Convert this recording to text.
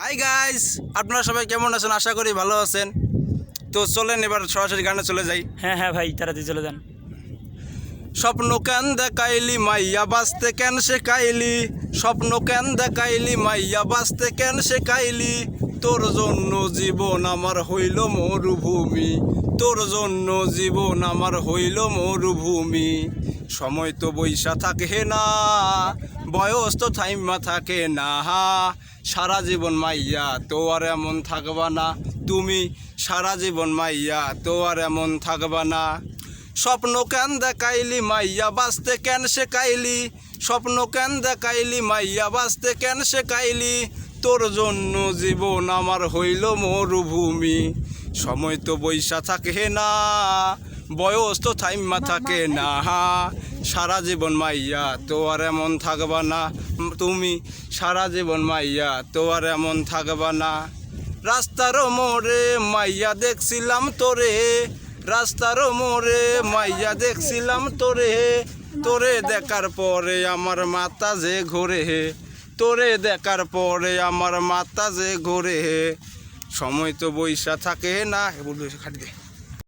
Hi guys, আপনারা সবাই কেমন আছেন? আশা করি ভালো আছেন। তো চলেন এবার সরাসরি গানে চলে যাই। হ্যাঁ ভাই, তাড়াতাড়ি চলে যান। স্বপ্ন কেন দেখাইলি মাইয়া বাঁচতে কেন শেখাইলি, স্বপ্ন কেন দেখাইলি মাইয়া বাঁচতে কেন শেখাইলি, তোর জন্য জীবন আমার হইল মরুভূমি, তোর জন্য জীবন আমার হইল মরুভূমি। সময় তো বৈশা থাকে না, বয়স তো থাইমা থাকে না, সারা জীবন মাইয়া তো আর এমন থাকবা না তুমি, সারা জীবন মাইয়া তো আর এমন থাকবা না। স্বপ্ন কেন দেখাইলি মাইয়া বাঁচতে কেন শেখাইলি, স্বপ্ন কেন দেখাইলি মাইয়া বাঁচতে কেন শেখাইলি, তোর জন্য জীবন আমার হইল মরুভূমি। সময় তো বৈশা থাকে না, বয়স তো থাইমা থাকে না, সারা জীবন মাইয়া তো আর এমন থাকবা না তুমি, সারা জীবন মাইয়া তো আর এমন থাকবা না। রাস্তার মোড়ে মাইয়া দেখছিলাম তোরে, রাস্তার মোড়ে মাইয়া দেখছিলাম তোরে, তোরে দেখার পরে আমার মাথা যে ঘোরে, তোরে দেখার পরে আমার মাথা যে ঘোরে। সময় তো বৈশা থাকে না, বলবে খাটি দে।